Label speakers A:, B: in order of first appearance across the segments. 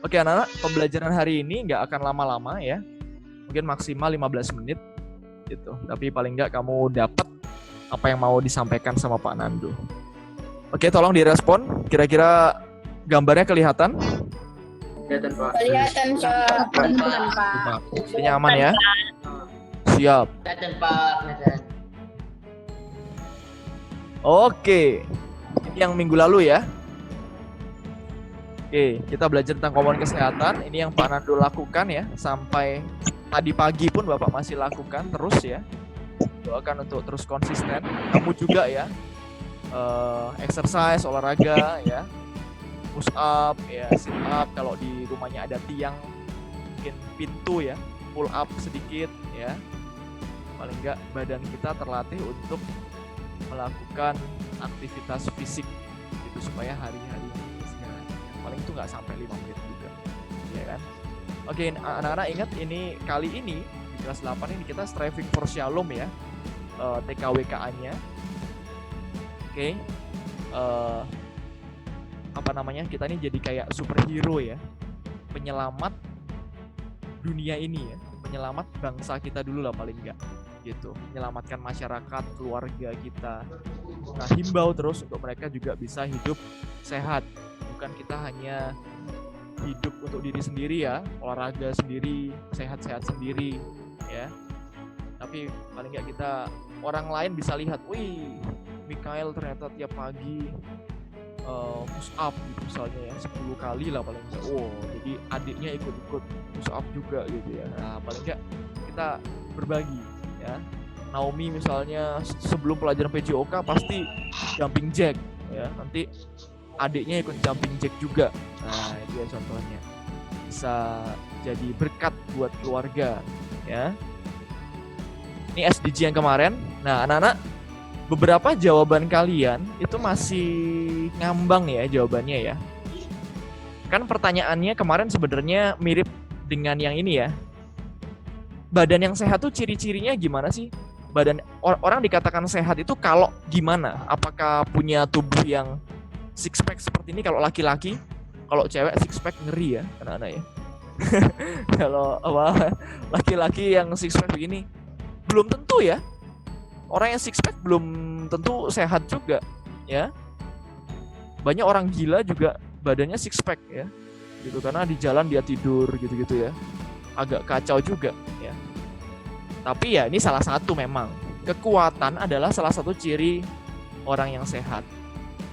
A: Oke anak-anak, pembelajaran hari ini nggak akan lama-lama ya. Mungkin maksimal 15 menit gitu. Tapi paling nggak kamu dapat apa yang mau disampaikan sama Pak Nando. Oke, tolong direspon. Kira-kira gambarnya kelihatan?
B: Kelihatan Pak.
C: Kelihatan Pak.
A: Ini aman ya? Siap.
B: Kelihatan Pak. Kelihatan.
A: Oke. Ini yang minggu lalu ya. Oke, kita belajar tentang komponen kesehatan. Ini yang Pak Nando lakukan ya. Sampai tadi pagi pun Bapak masih lakukan terus ya. Doakan untuk terus konsisten. Kamu juga ya. Exercise, olahraga ya. Push up, ya, sit up. Kalau di rumahnya ada tiang, mungkin pintu ya. Pull up sedikit ya. Paling enggak badan kita terlatih untuk melakukan aktivitas fisik itu supaya hari-hari paling itu nggak sampai 5 menit juga ya kan. Oke anak-anak ingat ini kali ini di kelas 8 ini kita striving for shalom ya, TKWKA-nya. Oke, apa namanya, kita ini jadi kayak superhero ya, penyelamat dunia ini ya, penyelamat bangsa kita dulu lah paling enggak gitu, menyelamatkan masyarakat, keluarga kita. Nah, himbau terus untuk mereka juga bisa hidup sehat. Bukan kita hanya hidup untuk diri sendiri ya, olahraga sendiri, sehat-sehat sendiri ya. Tapi paling nggak kita, orang lain bisa lihat, wih, Mikael ternyata tiap pagi push up gitu misalnya ya, 10 kali lah paling nggak. Oh, jadi adiknya ikut-ikut push up juga gitu ya. Nah, paling nggak kita berbagi ya. Naomi misalnya sebelum pelajaran PJOK pasti jumping jack ya, nanti adiknya ikut jumping jack juga. Nah, itu ya contohnya. Bisa jadi berkat buat keluarga ya. Ini SDG yang kemarin. Nah, anak-anak, beberapa jawaban kalian itu masih ngambang ya jawabannya ya. Kan pertanyaannya kemarin sebenarnya mirip dengan yang ini ya. Badan yang sehat tuh ciri-cirinya gimana sih? Badan orang dikatakan sehat itu kalau gimana? Apakah punya tubuh yang six pack seperti ini kalau laki-laki? Kalau cewek six pack ngeri ya anak-anak ya. Kalau apa laki-laki yang six pack begini belum tentu ya. Orang yang six pack belum tentu sehat juga ya. Banyak orang gila juga badannya six pack ya. Gitu karena di jalan dia tidur gitu-gitu ya. Agak kacau juga ya. Tapi ya ini salah satu memang. Kekuatan adalah salah satu ciri orang yang sehat.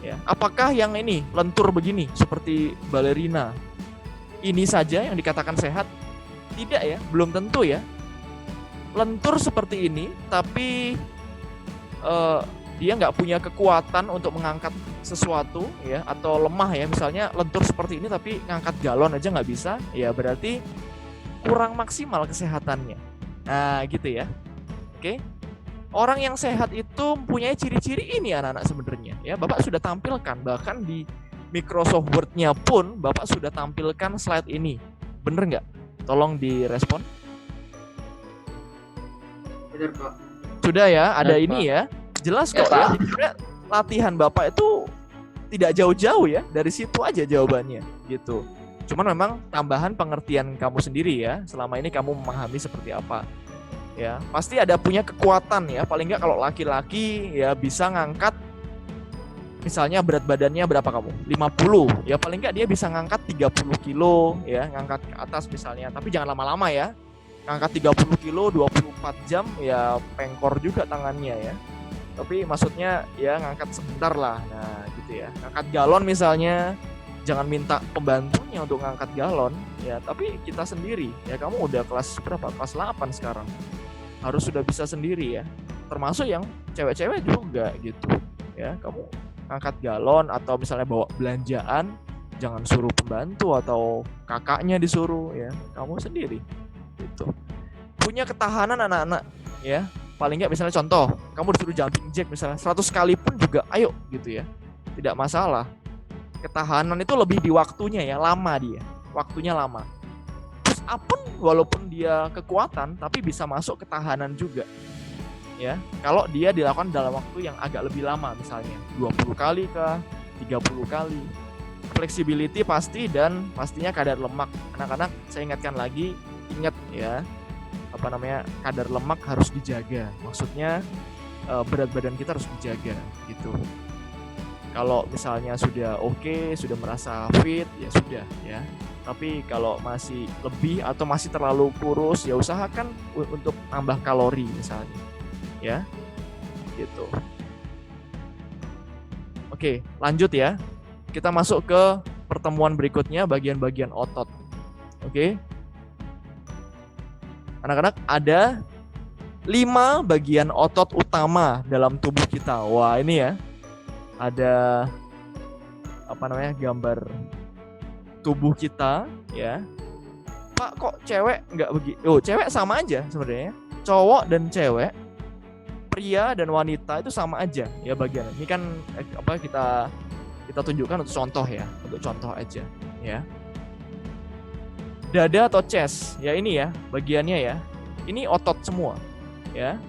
A: Ya. Apakah yang ini lentur begini seperti balerina ini saja yang dikatakan sehat? Tidak ya, belum tentu ya. Lentur seperti ini tapi dia nggak punya kekuatan untuk mengangkat sesuatu ya, atau lemah ya, misalnya lentur seperti ini tapi ngangkat galon aja nggak bisa, ya berarti kurang maksimal kesehatannya. Nah gitu ya. Oke. Orang yang sehat itu mempunyai ciri-ciri ini anak-anak sebenarnya ya. Bapak sudah tampilkan, bahkan di Microsoft Word-nya pun Bapak sudah tampilkan slide ini. Bener nggak? Tolong direspon.
B: Benar Pak.
A: Sudah ya, ada
B: Benar,
A: ini
B: Pak.
A: ya. Jelas kok ya. Sebenarnya latihan Bapak itu tidak jauh-jauh ya, dari situ aja jawabannya gitu. Cuman memang tambahan pengertian kamu sendiri ya. Selama ini kamu memahami seperti apa. Ya, pasti ada punya kekuatan ya. Paling nggak kalau laki-laki ya bisa ngangkat, misalnya berat badannya berapa kamu? 50. Ya paling nggak dia bisa ngangkat 30 kilo ya, ngangkat ke atas misalnya. Tapi jangan lama-lama ya. Ngangkat 30 kilo 24 jam ya pengkor juga tangannya ya. Tapi maksudnya ya ngangkat sebentar lah. Nah gitu ya. Ngangkat galon misalnya, jangan minta pembantunya untuk ngangkat galon ya, tapi kita sendiri ya. Kamu udah kelas berapa? Kelas 8 sekarang. Harus sudah bisa sendiri ya. Termasuk yang cewek-cewek juga gitu ya. Kamu ngangkat galon atau misalnya bawa belanjaan, jangan suruh pembantu atau kakaknya disuruh ya. Kamu sendiri gitu. Punya ketahanan anak-anak ya. Paling nggak misalnya contoh, kamu disuruh jumping jack misalnya 100 kali pun juga ayo gitu ya. Tidak masalah. Ketahanan itu lebih di waktunya ya, lama dia. Waktunya lama. Push up pun walaupun dia kekuatan tapi bisa masuk ketahanan juga. Ya, kalau dia dilakukan dalam waktu yang agak lebih lama misalnya 20 kali kah, 30 kali. flexibility pasti, dan pastinya kadar lemak. Anak-anak, saya ingatkan lagi, ingat ya, kadar lemak harus dijaga. Maksudnya berat badan kita harus dijaga gitu. Kalau misalnya sudah oke, sudah merasa fit, ya sudah ya. Tapi kalau masih lebih atau masih terlalu kurus, ya usahakan untuk nambah kalori misalnya. Ya. Gitu. Oke, lanjut ya. Kita masuk ke pertemuan berikutnya, bagian-bagian otot. Oke. Anak-anak, ada 5 bagian otot utama dalam tubuh kita. Wah, ini ya. Ada gambar tubuh kita ya. Pak, kok cewek nggak begitu? Oh, cewek sama aja sebenarnya. Cowok dan cewek, pria dan wanita itu sama aja ya bagian. Ini kan kita tunjukkan untuk contoh ya, untuk contoh aja ya. Dada atau chest, ya ini ya bagiannya ya. Ini otot semua ya.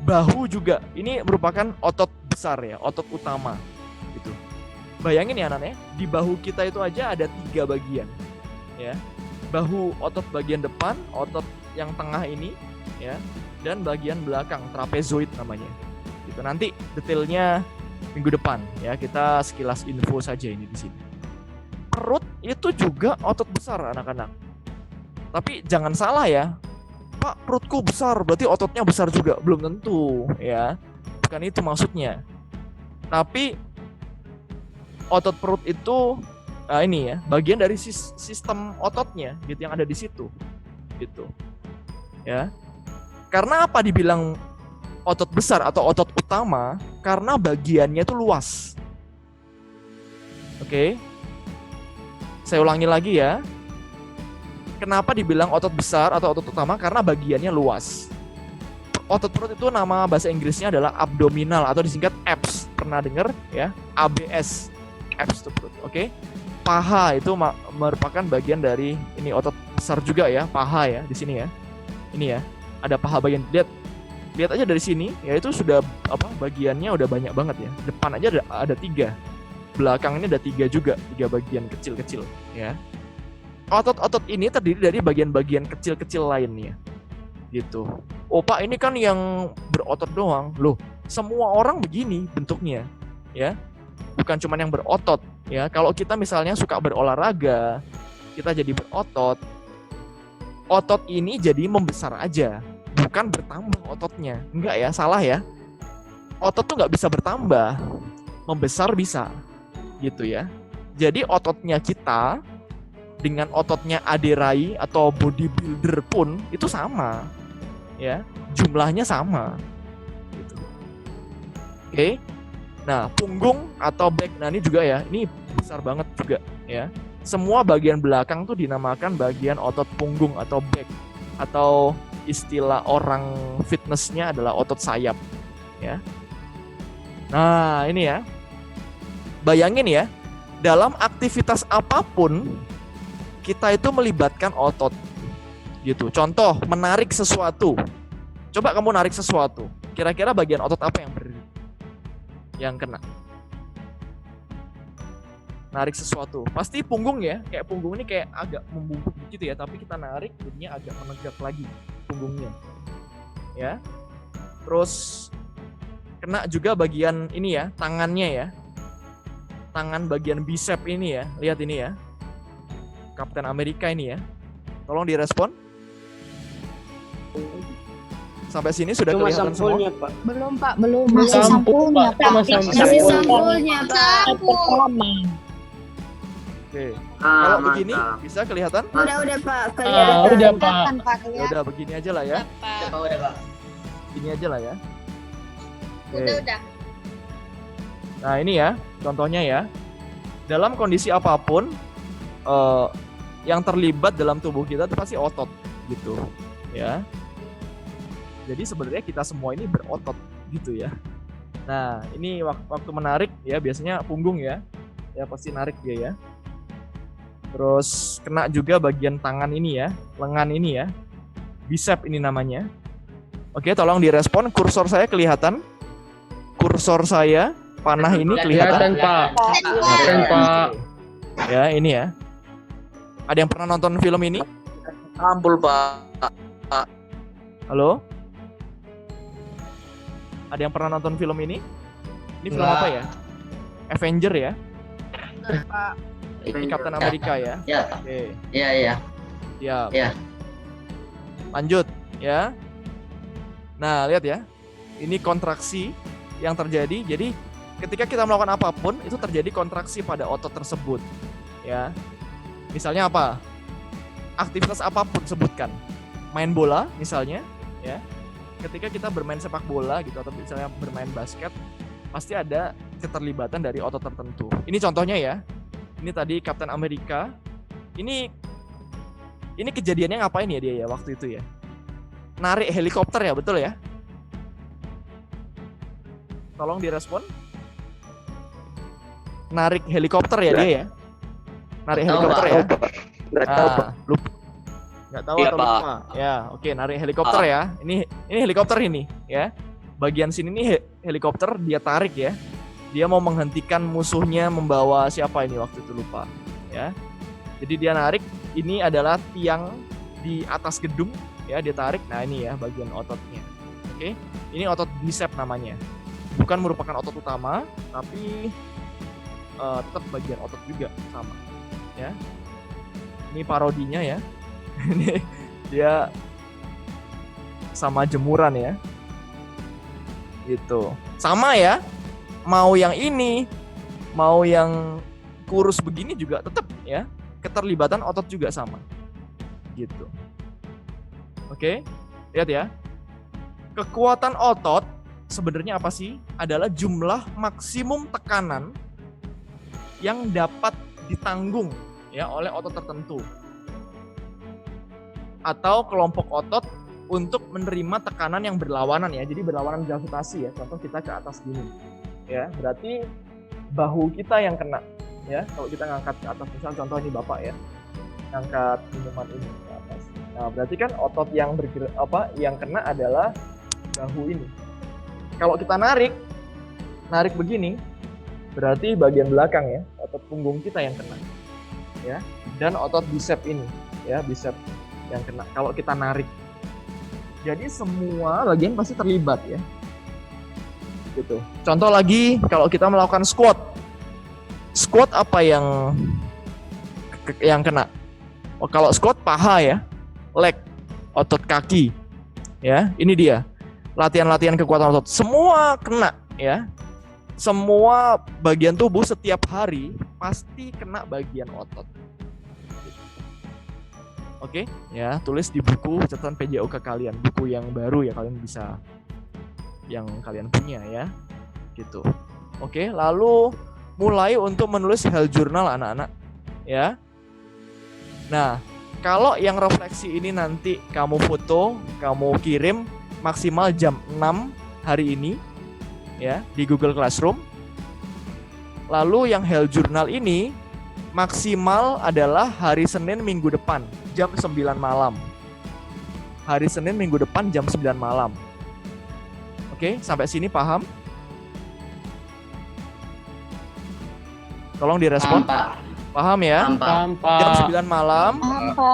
A: Bahu juga, ini merupakan otot besar ya, otot utama gitu. Bayangin ya anak-anak, di bahu kita itu aja ada 3 bagian ya. Bahu otot bagian depan, otot yang tengah ini ya, dan bagian belakang trapezoid namanya. Gitu. Nanti detailnya minggu depan ya, kita sekilas info saja ini di sini. Perut itu juga otot besar anak-anak. Tapi jangan salah ya. Pak, perutku besar, berarti ototnya besar juga. Belum tentu ya. Bukan itu maksudnya. Tapi otot perut itu ini ya, bagian dari sistem ototnya gitu yang ada di situ. Gitu. Ya. Karena apa dibilang otot besar atau otot utama? Karena bagiannya itu luas. Oke. Saya ulangi lagi ya. Kenapa dibilang otot besar atau otot utama? Karena bagiannya luas. Otot perut itu nama bahasa Inggrisnya adalah abdominal atau disingkat abs. Pernah dengar ya? ABS. Abs itu perut. Oke. Paha itu merupakan bagian dari ini otot besar juga ya, paha ya di sini ya. Ini ya. Ada paha bagian, lihat aja dari sini ya, itu sudah bagiannya udah banyak banget ya. Depan aja ada 3, belakang ini ada 3 juga, 3 bagian kecil-kecil ya. Otot-otot ini terdiri dari bagian-bagian kecil-kecil lainnya gitu. Oh Pak, ini kan yang berotot doang. Loh, semua orang begini bentuknya ya, bukan cuma yang berotot ya. Kalau kita misalnya suka berolahraga, kita jadi berotot, otot ini jadi membesar aja, bukan bertambah ototnya. Enggak ya, salah ya. Otot tuh nggak bisa bertambah, membesar bisa, gitu ya. Jadi ototnya kita dengan ototnya Aderai atau bodybuilder pun itu sama, ya, jumlahnya sama. Gitu. Oke. Nah, punggung atau back, nah ini juga ya, ini besar banget juga, ya. Semua bagian belakang tuh dinamakan bagian otot punggung atau back, atau istilah orang fitnessnya adalah otot sayap ya. Nah ini ya, bayangin ya, dalam aktivitas apapun kita itu melibatkan otot gitu. Contoh, menarik sesuatu. Coba kamu narik sesuatu, kira-kira bagian otot apa yang kena? Narik sesuatu pasti punggung ya, kayak punggung ini kayak agak membungkuk gitu ya, tapi kita narik jadinya agak menegak lagi punggungnya ya. Terus kena juga bagian ini ya, tangannya ya, tangan bagian bicep ini ya, lihat ini ya, Kapten Amerika ini ya, tolong direspon. Sampai sini sudah
B: Cuma
A: kelihatan semua?
B: Pak.
C: Belum Pak, belum.
D: Masih sampulnya, Pak.
C: Masih sampulnya Pak.
A: Oke. Kalau begini
B: mantap.
A: bisa kelihatan?
C: Udah Pak, kelihatan.
D: Udah Pak.
A: Ya udah begini aja lah ya.
B: Udah Pak.
A: Begini aja lah ya. Oke.
C: Udah.
A: Nah ini ya contohnya ya. Dalam kondisi apapun yang terlibat dalam tubuh kita itu pasti otot gitu ya. Jadi sebenarnya kita semua ini berotot gitu ya. Nah ini waktu menarik ya, biasanya punggung ya pasti narik dia ya. Terus kena juga bagian tangan ini ya, lengan ini ya, bicep ini namanya. Oke, tolong direspon. Kursor saya kelihatan? Kursor saya, panah ini kelihatan?
D: Kelihatan, Pak. Kelihatan, Pak.
A: Ya, ini ya. Ada yang pernah nonton film ini?
D: Ampul, Pak.
A: Halo? Ada yang pernah nonton film ini? Ini film
B: Enggak.
A: apa ya? Avenger ya?
C: Pak.
A: Ini Captain America ya?
D: Ya,
A: Oke,
D: iya, iya.
A: siap.
D: Ya.
A: Lanjut ya. Nah, lihat ya. Ini kontraksi yang terjadi. Jadi ketika kita melakukan apapun itu terjadi kontraksi pada otot tersebut. Ya. Misalnya apa? Aktivitas apapun sebutkan. Main bola misalnya, ya. Ketika kita bermain sepak bola gitu atau misalnya bermain basket, pasti ada keterlibatan dari otot tertentu. Ini contohnya ya. Ini tadi Captain America. Ini kejadiannya ngapain ya dia ya waktu itu ya? Narik helikopter ya, betul ya? Tolong direspon. Narik helikopter ya dia ya? Narik
D: Nggak tahu,
A: helikopter
D: Pak.
A: ya?
D: Nggak tahu, Pak.
A: Lupa. Nggak tahu
D: Iya,
A: atau
D: Pak.
A: lupa? Ya, oke, narik helikopter ya. Ini helikopter ini ya. Bagian sini nih helikopter dia tarik ya. Dia mau menghentikan musuhnya membawa siapa ini waktu itu lupa ya. Jadi dia narik, ini adalah tiang di atas gedung ya, dia tarik. Nah, ini ya bagian ototnya. Oke. Ini otot bicep namanya. Bukan merupakan otot utama, tapi tetap bagian otot juga sama ya. Ini parodinya ya. Ini dia sama jemuran ya. Gitu. Sama ya. Mau yang ini, mau yang kurus begini juga tetap ya. Keterlibatan otot juga sama. Gitu. Oke. Lihat ya. Kekuatan otot sebenarnya apa sih? Adalah jumlah maksimum tekanan yang dapat ditanggung ya oleh otot tertentu atau kelompok otot untuk menerima tekanan yang berlawanan ya. Jadi berlawanan gravitasi ya. Contoh kita ke atas gini. Ya, berarti bahu kita yang kena ya. Kalau kita ngangkat ke atas, misal contoh ini Bapak ya. Ngangkat minuman ini ke atas. Nah, berarti kan otot yang yang kena adalah bahu ini. Kalau kita narik begini, berarti bagian belakang ya, otot punggung kita yang kena. Ya. Dan otot bicep ini, ya, bicep yang kena kalau kita narik. Jadi semua bagian pasti terlibat ya. Gitu. Contoh lagi kalau kita melakukan squat. Squat apa yang kena? Oh, kalau squat paha ya, leg, otot kaki. Ya, ini dia. Latihan-latihan kekuatan otot. Semua kena ya. Semua bagian tubuh setiap hari pasti kena bagian otot. Oke, ya, tulis di buku catatan PJOK kalian, buku yang baru ya, kalian bisa yang kalian punya ya. Gitu. Oke, lalu mulai untuk menulis health journal anak-anak ya. Nah, kalau yang refleksi ini nanti kamu foto, kamu kirim maksimal jam 6 hari ini ya di Google Classroom. Lalu yang health journal ini maksimal adalah hari Senin minggu depan jam 9 malam. Hari Senin minggu depan jam 9 malam. Oke, sampai sini paham? Tolong direspon.
D: Paham, Pak.
A: Paham ya?
D: Paham, Pak.
A: Jam 9 malam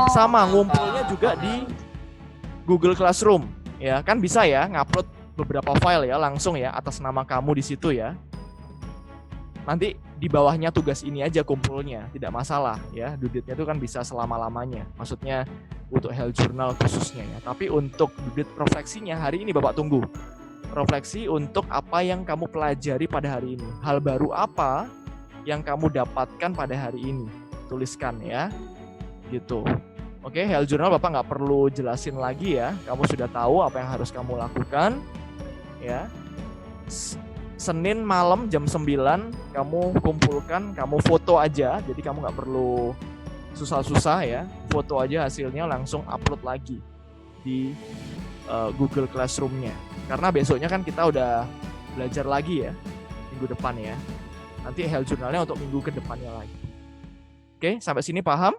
A: sama ngumpulnya juga di Google Classroom. Ya, kan bisa ya ngupload beberapa file ya langsung ya atas nama kamu di situ ya. Nanti di bawahnya tugas ini aja kumpulnya, tidak masalah ya. Duditnya itu kan bisa selama-lamanya. Maksudnya untuk health journal khususnya ya. Tapi untuk dudit refleksinya hari ini Bapak tunggu. Refleksi untuk apa yang kamu pelajari pada hari ini. Hal baru apa yang kamu dapatkan pada hari ini. Tuliskan ya. Gitu. Oke, health journal Bapak nggak perlu jelasin lagi ya. Kamu sudah tahu apa yang harus kamu lakukan. Ya. Senin malam jam 9 kamu kumpulkan, kamu foto aja. Jadi kamu nggak perlu susah-susah ya. Foto aja hasilnya langsung upload lagi di Google Classroom-nya. Karena besoknya kan kita udah belajar lagi ya minggu depan ya. Nanti health journalnya untuk minggu ke depannya lagi. Oke, sampai sini paham?